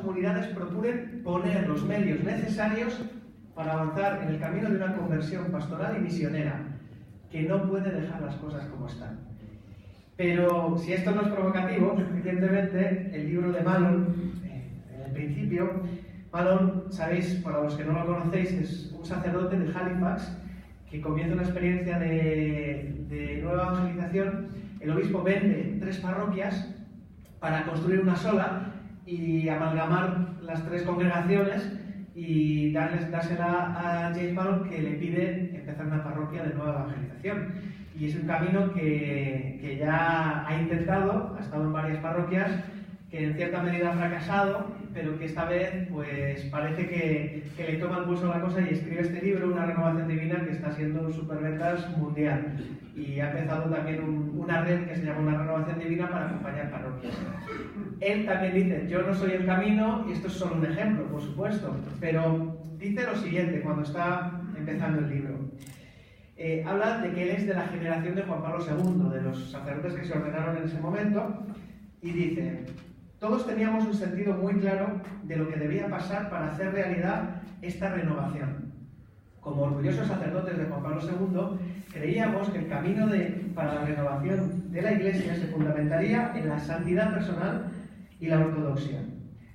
comunidades procuren poner los medios necesarios para avanzar en el camino de una conversión pastoral y misionera, que no puede dejar las cosas como están. Pero si esto no es provocativo, evidentemente el libro de Mahlon, en el principio, Mahlon, sabéis, para los que no lo conocéis, es un sacerdote de Halifax que comienza una experiencia de nueva evangelización. El obispo vende 3 parroquias para construir una sola y amalgamar las 3 congregaciones y dársela a James Mahlon, que le pide empezar una parroquia de nueva evangelización. Y es un camino que ya ha intentado, ha estado en varias parroquias, que en cierta medida ha fracasado, pero que esta vez pues parece que le toma el pulso a la cosa y escribe este libro, Una renovación divina, que está siendo un superventas mundial. Y ha empezado también una red que se llama Una renovación divina para acompañar parroquias. Él también dice, yo no soy el camino, y esto es solo un ejemplo, por supuesto, pero dice lo siguiente cuando está empezando el libro. Habla de que él es de la generación de Juan Pablo II, de los sacerdotes que se ordenaron en ese momento, y dice: todos teníamos un sentido muy claro de lo que debía pasar para hacer realidad esta renovación. Como orgullosos sacerdotes de Juan Pablo II, creíamos que el camino para la renovación de la Iglesia se fundamentaría en la santidad personal y la ortodoxia.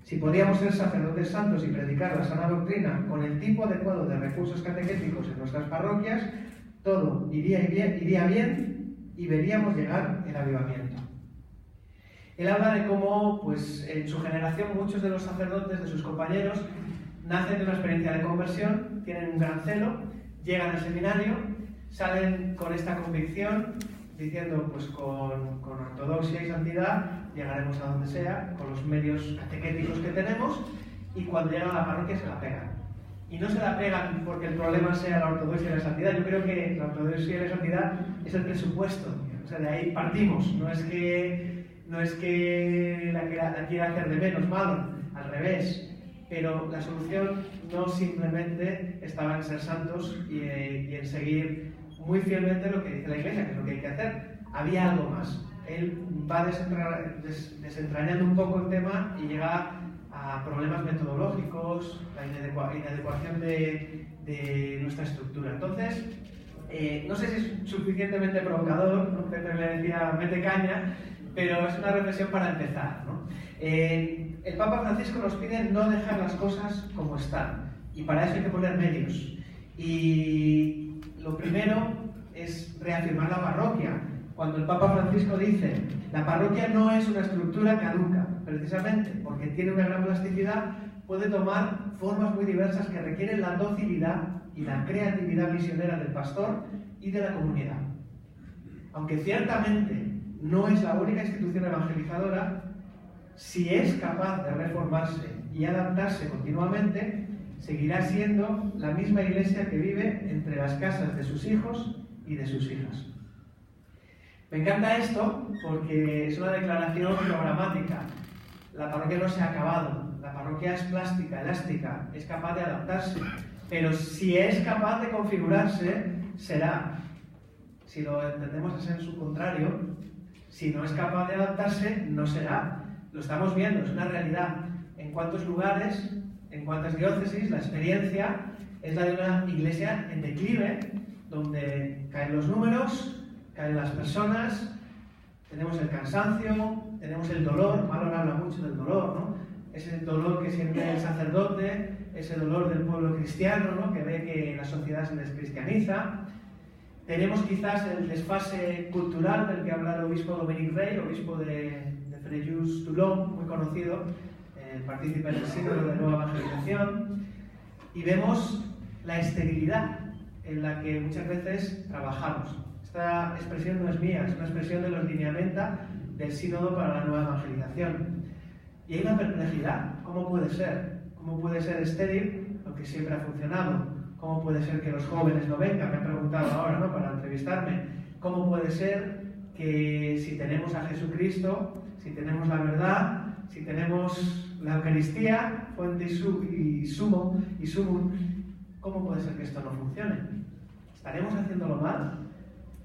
Si podíamos ser sacerdotes santos y predicar la sana doctrina con el tipo adecuado de recursos catequéticos en nuestras parroquias, todo iría bien y veríamos llegar el avivamiento. Él habla de cómo, pues, en su generación, muchos de los sacerdotes, de sus compañeros, nacen de una experiencia de conversión, tienen un gran celo, llegan al seminario, salen con esta convicción, diciendo, pues con ortodoxia y santidad llegaremos a donde sea, con los medios catequéticos que tenemos, y cuando llegan a la parroquia se la pegan. Y no se la pegan porque el problema sea la ortodoxia y la santidad. Yo creo que la ortodoxia y la santidad es el presupuesto, o sea, de ahí partimos, no es que la quiera hacer de menos, malo, al revés. Pero la solución no simplemente estaba en ser santos y en seguir muy fielmente lo que dice la Iglesia, que es lo que hay que hacer. Había algo más. Él va desentrañando un poco el tema y llega a problemas metodológicos, la inadecuación de nuestra estructura. Entonces, no sé si es suficientemente provocador, ¿no? Pepe le decía, mete caña, pero es una reflexión para empezar, ¿no? El Papa Francisco nos pide no dejar las cosas como están, y para eso hay que poner medios. Y lo primero es reafirmar la parroquia. Cuando el Papa Francisco dice, la parroquia no es una estructura caduca, precisamente porque tiene una gran plasticidad, puede tomar formas muy diversas que requieren la docilidad y la creatividad misionera del pastor y de la comunidad. Aunque ciertamente no es la única institución evangelizadora, si es capaz de reformarse y adaptarse continuamente, seguirá siendo la misma Iglesia que vive entre las casas de sus hijos y de sus hijas. Me encanta esto porque es una declaración programática. La parroquia no se ha acabado, la parroquia es plástica, elástica, es capaz de adaptarse, pero si es capaz de configurarse, será. Si lo entendemos así en su contrario, si no es capaz de adaptarse, no será. Lo estamos viendo, es una realidad. En cuántos lugares, en cuántas diócesis, la experiencia es la de una iglesia en declive, donde caen los números, caen las personas, tenemos el cansancio, tenemos el dolor. Mahlon habla mucho del dolor, ¿no? Ese dolor que siente el sacerdote, ese dolor del pueblo cristiano, ¿no? Que ve que la sociedad se descristianiza. Tenemos quizás el desfase cultural del que habla el obispo Dominique Rey, obispo de Fréjus-Toulon, muy conocido, partícipe del sínodo de nueva evangelización, y vemos la esterilidad en la que muchas veces trabajamos. Esta expresión no es mía, es una expresión de los lineamenta del sínodo para la nueva evangelización. Y hay una perplejidad. ¿Cómo puede ser? ¿Cómo puede ser estéril lo que siempre ha funcionado? ¿Cómo puede ser que los jóvenes no vengan? Me han preguntado ahora, ¿no?, para entrevistarme. ¿Cómo puede ser que si tenemos a Jesucristo, si tenemos la verdad, si tenemos la Eucaristía, fuente y sumum, ¿cómo puede ser que esto no funcione? ¿Estaremos haciéndolo mal?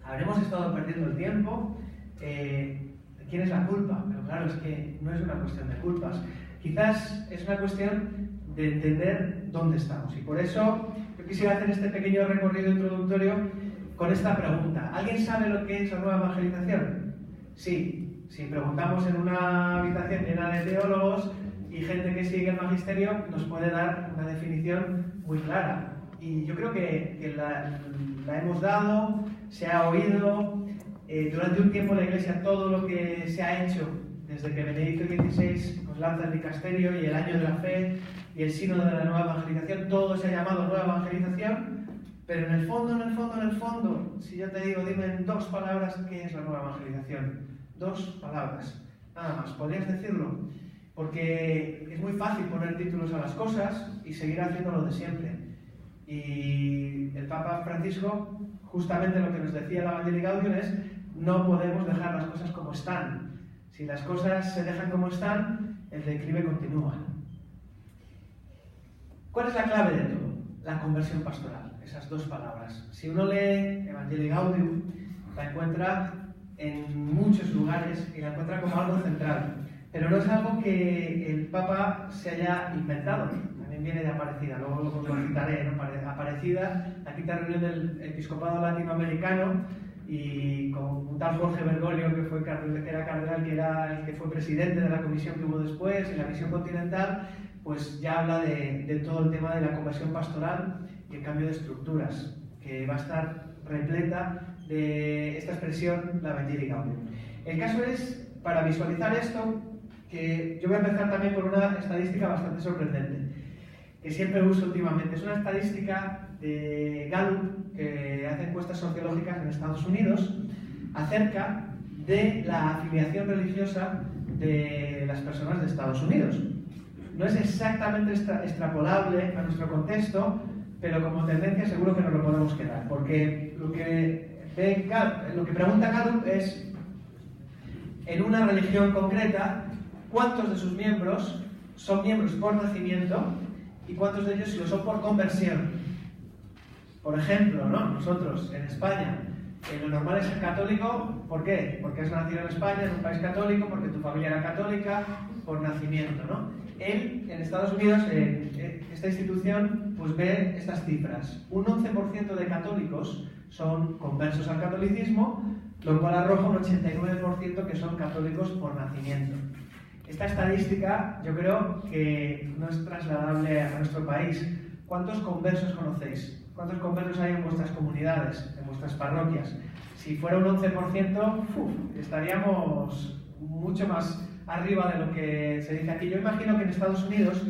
¿Habremos estado perdiendo el tiempo? ¿De quién es la culpa? Pero claro, es que no es una cuestión de culpas. Quizás es una cuestión de entender dónde estamos. Y por eso yo quisiera hacer este pequeño recorrido introductorio con esta pregunta. ¿Alguien sabe lo que es la nueva evangelización? Sí. Si preguntamos en una habitación llena de teólogos y gente que sigue el magisterio, nos puede dar una definición muy clara. Y yo creo que la hemos dado, se ha oído. Durante un tiempo la Iglesia, todo lo que se ha hecho desde que Benedicto XVI nos lanza el dicasterio y el año de la fe y el sínodo de la nueva evangelización, todo se ha llamado nueva evangelización, pero en el fondo, si yo te digo, dime en 2 palabras qué es la nueva evangelización. 2 palabras, nada más. ¿Podrías decirlo? Porque es muy fácil poner títulos a las cosas y seguir haciendo lo de siempre. Y el Papa Francisco, justamente lo que nos decía la Evangelii Gaudium es: no podemos dejar las cosas como están. Si las cosas se dejan como están, el declive continúa. ¿Cuál es la clave de todo? La conversión pastoral, esas 2 palabras. Si uno lee Evangelii Gaudium, la encuentra en muchos lugares y la encuentra como algo central. Pero no es algo que el Papa se haya inventado. También viene de Aparecida, luego lo citaré, ¿no? Aparecida, la quinta reunión del Episcopado Latinoamericano, y con un tal Jorge Bergoglio, que era cardenal, que fue presidente de la comisión que hubo después, y la misión continental, pues ya habla de todo el tema de la conversión pastoral y el cambio de estructuras, que va a estar repleta de esta expresión, la Evangelii Gaudium. El caso es, para visualizar esto, que yo voy a empezar también por una estadística bastante sorprendente, que siempre uso últimamente. Es una estadística de Gallup, que hace encuestas sociológicas en Estados Unidos, acerca de la afiliación religiosa de las personas de Estados Unidos. No es exactamente extrapolable a nuestro contexto, pero como tendencia seguro que nos lo podemos quedar, porque lo que pregunta Gallup es, en una religión concreta, ¿cuántos de sus miembros son miembros por nacimiento y cuántos de ellos lo son por conversión? Por ejemplo, ¿no? Nosotros en España, lo normal es ser católico. ¿Por qué? Porque has nacido en España, en un país católico, porque tu familia era católica, por nacimiento, ¿no? En Estados Unidos, esta institución pues ve estas cifras. Un 11% de católicos son conversos al catolicismo, lo cual arroja un 89% que son católicos por nacimiento. Esta estadística yo creo que no es trasladable a nuestro país. ¿Cuántos conversos conocéis? ¿Cuántos conversos hay en vuestras comunidades, en vuestras parroquias? Si fuera un 11%, estaríamos mucho más arriba de lo que se dice aquí. Yo imagino que en Estados Unidos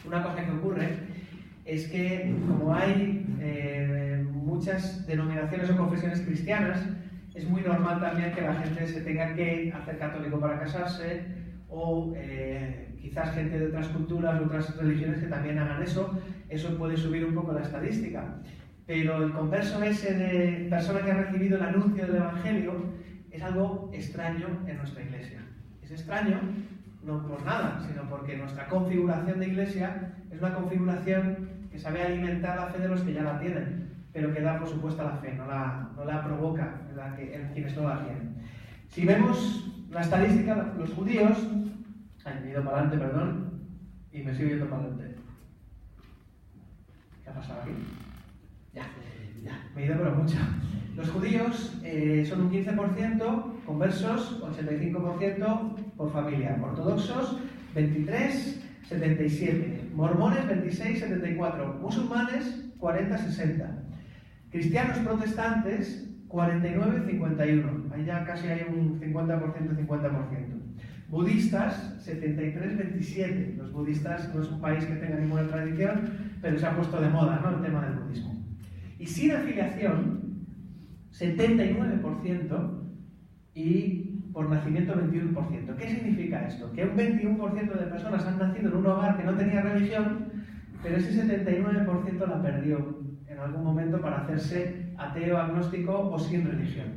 una cosa que ocurre es que, como hay muchas denominaciones o confesiones cristianas, es muy normal también que la gente se tenga que hacer católico para casarse, o quizás gente de otras culturas, otras religiones que también hagan eso. Eso puede subir un poco la estadística. Pero el converso ese de persona que ha recibido el anuncio del Evangelio es algo extraño en nuestra iglesia. Es extraño no por nada, sino porque nuestra configuración de iglesia es una configuración que sabe alimentar la fe de los que ya la tienen, pero que da por supuesto la fe, no la provoca en quienes no la tienen. Si vemos la estadística, los judíos... me he ido para adelante, perdón, y me sigo yendo para adelante. ¿Qué ha pasado aquí? Ya, me he ido pero mucho. Los judíos son un 15%, conversos, 85% por familia. Ortodoxos, 23, 77. Mormones, 26, 74. Musulmanes, 40, 60. Cristianos protestantes, 49, 51. Ahí ya casi hay un 50%, 50%. Budistas, 73, 27. Los budistas no es un país que tenga ninguna tradición, pero se ha puesto de moda, ¿no?, el tema del budismo. Y sin afiliación, 79%, y por nacimiento 21%. ¿Qué significa esto? Que un 21% de personas han nacido en un hogar que no tenía religión, pero ese 79% la perdió en algún momento para hacerse ateo, agnóstico o sin religión.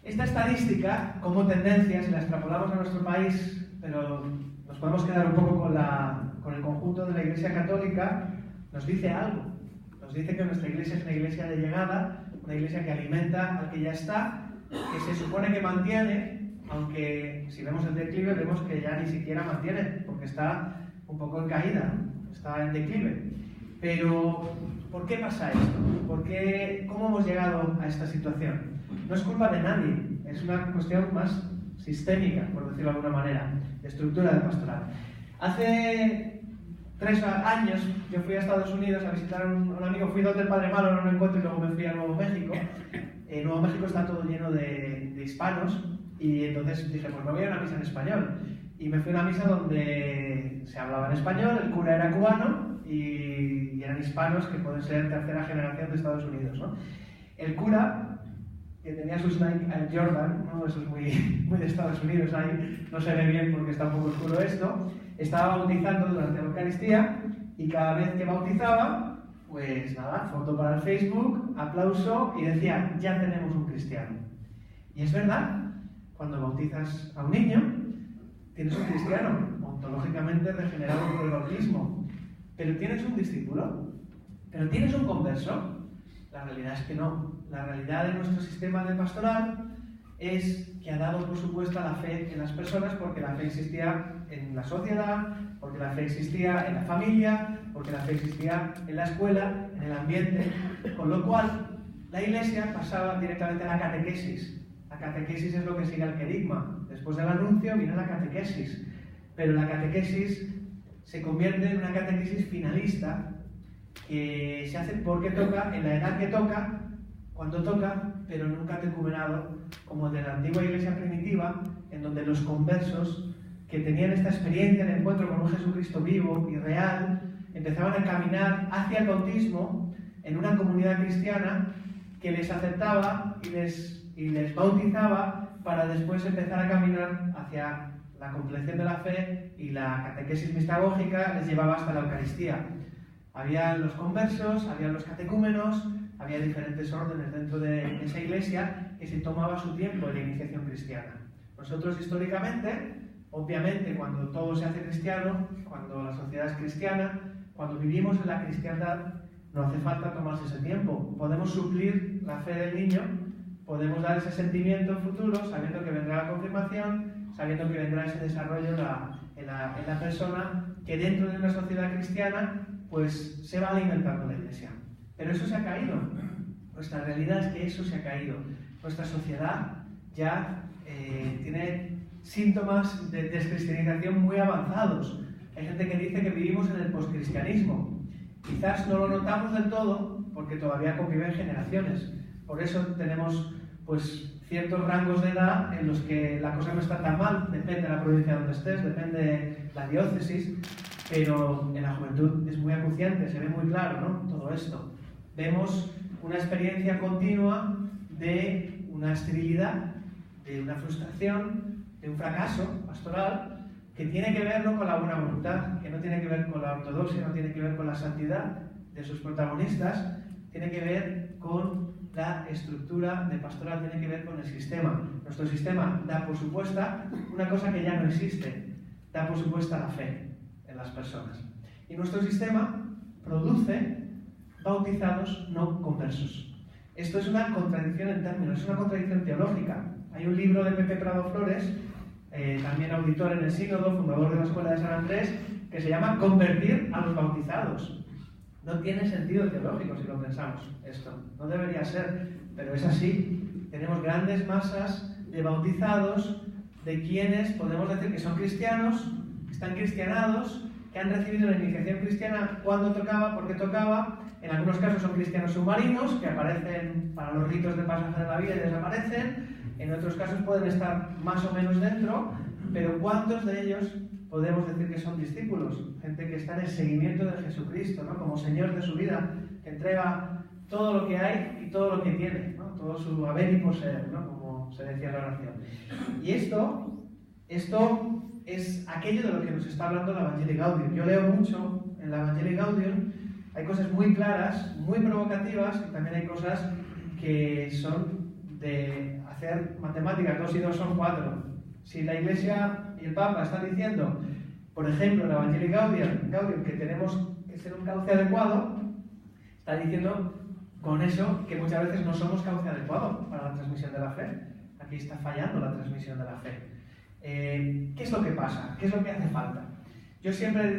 Esta estadística, como tendencia, si la extrapolamos a nuestro país, pero nos podemos quedar un poco con el conjunto de la Iglesia Católica, nos dice algo. Nos dice que nuestra iglesia es una iglesia de llegada, una iglesia que alimenta al que ya está, que se supone que mantiene, aunque si vemos el declive vemos que ya ni siquiera mantiene, porque está un poco en caída, está en declive. Pero, ¿por qué pasa esto? ¿Cómo hemos llegado a esta situación? No es culpa de nadie, es una cuestión más sistémica, por decirlo de alguna manera, de estructura de pastoral. Hace 3 años yo fui a Estados Unidos a visitar a un amigo, fui donde el Padre Malo en un encuentro y luego me fui a Nuevo México. Nuevo México está todo lleno de hispanos y entonces dije, pues me voy a una misa en español. Y me fui a una misa donde se hablaba en español, el cura era cubano y eran hispanos que pueden ser tercera generación de Estados Unidos, ¿no? El cura, que tenía sus Nike Jordan, ¿no? Eso es muy de Estados Unidos, ahí no se ve bien porque está un poco oscuro esto, estaba bautizando durante la Eucaristía y cada vez que bautizaba, pues nada, foto para el Facebook, aplauso y decía, ya tenemos un cristiano. Y es verdad, cuando bautizas a un niño, tienes un cristiano, ontológicamente regenerado por el bautismo, pero tienes un discípulo, pero tienes un converso. La realidad es que no. La realidad de nuestro sistema de pastoral es que ha dado por supuesto la fe en las personas porque la fe existía en la sociedad, porque la fe existía en la familia, porque la fe existía en la escuela, en el ambiente, con lo cual la Iglesia pasaba directamente a la catequesis. La catequesis es lo que sigue al querigma. Después del anuncio viene la catequesis, pero la catequesis se convierte en una catequesis finalista que se hace porque toca, en la edad que toca, cuando toca, pero en un catecumenado como el de la antigua iglesia primitiva, en donde los conversos que tenían esta experiencia de encuentro con un Jesucristo vivo y real, empezaban a caminar hacia el bautismo en una comunidad cristiana que les aceptaba y les bautizaba para después empezar a caminar hacia la compleción de la fe, y la catequesis mistagógica les llevaba hasta la Eucaristía. Había los conversos, había los catecúmenos, había diferentes órdenes dentro de esa iglesia que se tomaba su tiempo en la iniciación cristiana. Nosotros históricamente, obviamente cuando todo se hace cristiano, cuando la sociedad es cristiana, cuando vivimos en la cristiandad, no hace falta tomarse ese tiempo. Podemos suplir la fe del niño, podemos dar ese sentimiento futuro sabiendo que vendrá la confirmación, sabiendo que vendrá ese desarrollo en la persona que dentro de una sociedad cristiana pues se va alimentando la iglesia. Pero eso se ha caído. Nuestra realidad es que eso se ha caído. Nuestra sociedad ya tiene síntomas de descristianización muy avanzados. Hay gente que dice que vivimos en el poscristianismo. Quizás no lo notamos del todo porque todavía conviven generaciones. Por eso tenemos pues ciertos rangos de edad en los que la cosa no está tan mal, depende de la provincia donde estés, depende de la diócesis, pero en la juventud es muy acuciante, se ve muy claro, ¿no? Todo esto. Vemos una experiencia continua de una esterilidad, de una frustración, de un fracaso pastoral que tiene que ver no con la buena voluntad, que no tiene que ver con la ortodoxia, no tiene que ver con la santidad de sus protagonistas, tiene que ver con la estructura de pastoral, tiene que ver con el sistema. Nuestro sistema da por supuesta una cosa que ya no existe, da por supuesta la fe en las personas. Y nuestro sistema produce bautizados no conversos. Esto es una contradicción en términos, es una contradicción teológica. Hay un libro de Pepe Prado Flores, también auditor en el sínodo, fundador de la Escuela de San Andrés, que se llama Convertir a los bautizados. No tiene sentido teológico si lo pensamos esto, no debería ser, pero es así. Tenemos grandes masas de bautizados, de quienes podemos decir que son cristianos, que están cristianados, que han recibido la iniciación cristiana cuando tocaba, porque tocaba. En algunos casos son cristianos submarinos, que aparecen para los ritos de pasaje de la vida y desaparecen. En otros casos pueden estar más o menos dentro, pero ¿cuántos de ellos podemos decir que son discípulos? Gente que está en el seguimiento de Jesucristo, ¿no? Como Señor de su vida, que entrega todo lo que hay y todo lo que tiene, ¿no? Todo su haber y poseer, ¿no? Como se decía en la oración. Y esto es aquello de lo que nos está hablando la Evangelii Gaudium. Yo leo mucho en la Evangelii Gaudium, hay cosas muy claras, muy provocativas, y también hay cosas que son de hacer matemáticas, 2 y 2 son 4. Si la Iglesia y el Papa están diciendo, por ejemplo, en la Evangelii Gaudium, que tenemos que ser un cauce adecuado, está diciendo con eso que muchas veces no somos cauce adecuado para la transmisión de la fe. La aquí está fallando la transmisión de la fe. ¿Qué es lo que pasa? ¿Qué es lo que hace falta? Yo siempre